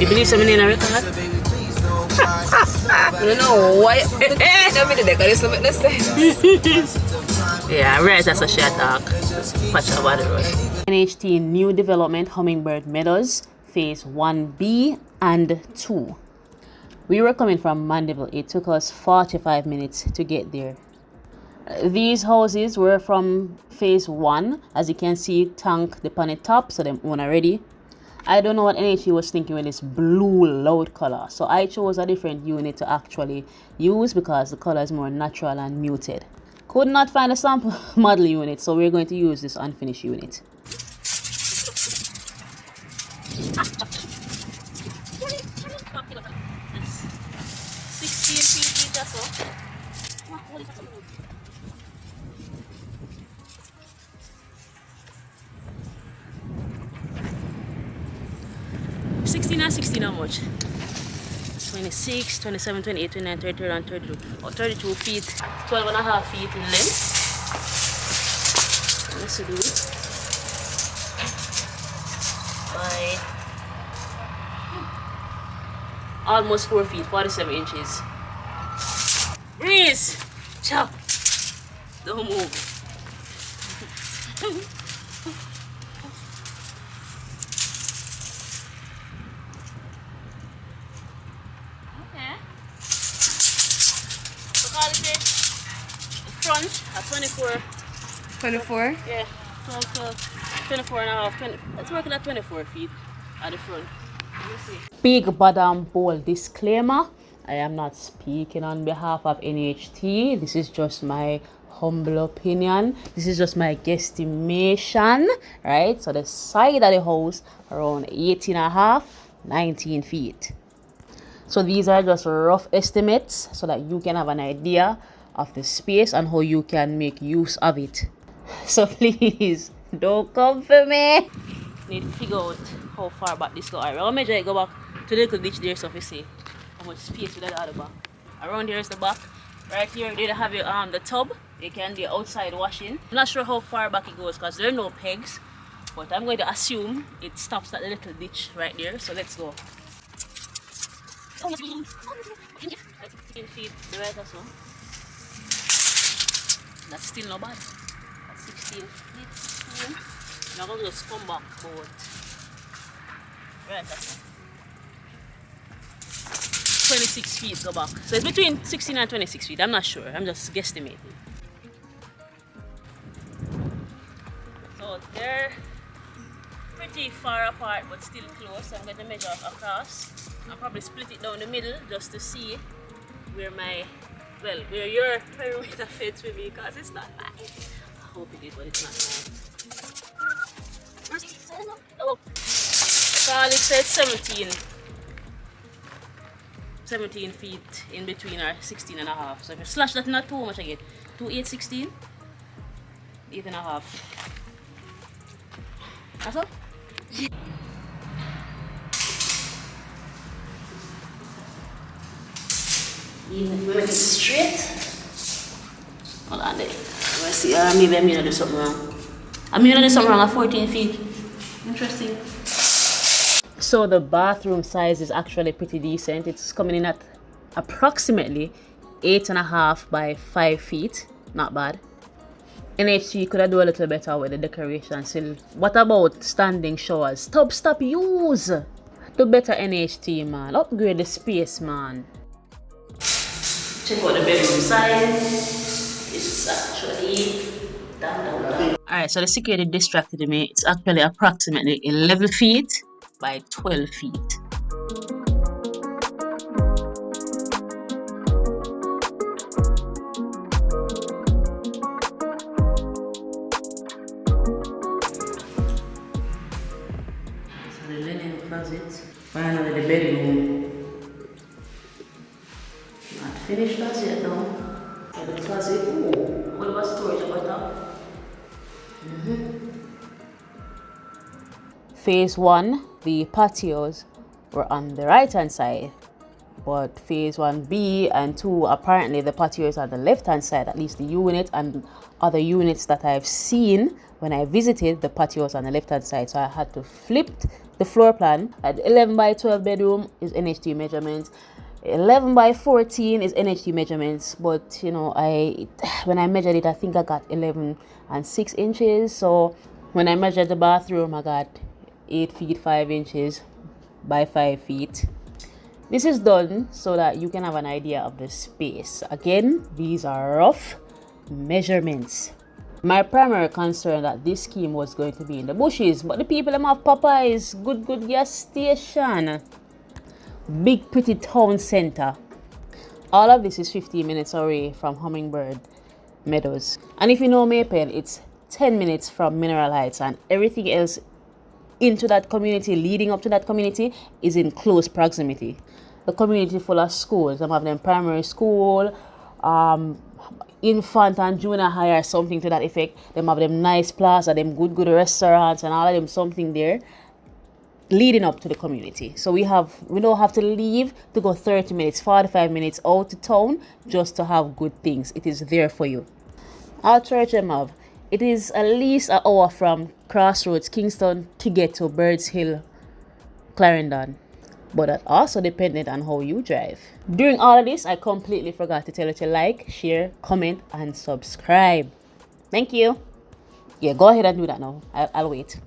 you believe something in a record? I don't know why. Don't be the deck. This make no sense. Yeah, right, that's a share talk. Patch about the road. NHT new development Hummingbird Meadows phase 1B and 2. We were coming from Mandeville. It took us 45 minutes to get there. These houses were from phase 1. As you can see, tank the panel top, so them one already. I don't know what NHT was thinking with this blue loud color, so I chose a different unit to actually use because the color is more natural and muted. Could not find a sample model unit, so we're going to use this unfinished unit. 16 how much? 26, 27, 28, 29, 30, 31, 32. Or 32 feet, 12 and a half feet in length. Let's do it. By almost 4 feet, 47 inches. Breeze! Chop! Don't move. Front at 24. 24? Yeah, 24 and a half. 20, let's work it at 24 feet at the front. Let me see. Big bottom bold disclaimer. I am not speaking on behalf of NHT. This is just my humble opinion. This is just my guesstimation, right? So the side of the house around 18 and a half, 19 feet. So these are just rough estimates so that you can have an idea of the space and how you can make use of it. So please don't come for me. Need to figure out how far back this go. Alright, I'll measure it, go back to the little ditch there so we see how much space we got at the back. Around here is the back. Right here they have your the tub. They can do outside washing. I'm not sure how far back it goes because there are no pegs, but I'm going to assume it stops at the little ditch right there. So let's go. 15 feet the right or so. That's still not bad. That's 16 feet. 16. Now I'm going to just come back about right, that's 26 feet go back. So it's between 16 and 26 feet. I'm not sure. I'm just guesstimating. So they're pretty far apart but still close. So I'm going to measure across. I'll probably split it down the middle just to see where my where your perimeter fits with me because it's not mine. I hope it is, but it's not mine. Oh. So it said 17 feet in between or 16 and a half. So if you slash that not too much, I get 2, 8, 16, 8 and a half. That's all? Even if we make it straight. Hold on there. Let's see. Maybe I'm gonna do something wrong. I'm gonna do something wrong at 14 feet. Interesting. So the bathroom size is actually pretty decent. It's coming in at approximately 8.5 by 5 feet. Not bad. NHT could have do a little better with the decoration still. What about standing showers? Stop use. Do better NHT, man. Upgrade the space, man. Check out the bedroom size. It's actually down. Alright, so the security distracted me. It's actually approximately 11 feet by 12 feet. So the linen closet. Finally the bedroom. Not finished as yet though. So the closet, what about storage about that? Phase 1, the patios were on the right hand side, but phase 1B and 2, apparently the patios are on the left hand side, at least the unit and other units that I've seen when I visited, the patio was on the left hand side, so I had to flip the floor plan. At 11 by 12 bedroom is NHT measurements. 11 by 14 is NHT measurements, but you know, when I measured it, I think I got 11 and 6 inches. So when I measured the bathroom, I got 8 feet 5 inches by 5 feet. This is done so that you can have an idea of the space. Again, these are rough measurements. My primary concern that this scheme was going to be in the bushes, but the people them have Popeyes, good gas station, big pretty town center. All of this is 15 minutes away from Hummingbird, Meadows. And if you know Maypen, it's 10 minutes from Mineral Heights, and everything else into that community, leading up to that community, is in close proximity. The community full of schools. Some have them primary school, infant and junior high or something to that effect. Them have them nice plaza, them good restaurants, and all of them something there leading up to the community. So we don't have to leave to go 30 minutes, 45 minutes out to town just to have good things. It is there for you. Our church them have. It is at least an hour from Crossroads, Kingston, to get to Birds Hill, Clarendon. But that also depended on how you drive. During all of this, I completely forgot to tell you to like, share, comment, and subscribe. Thank you. Yeah, go ahead and do that now. I'll wait.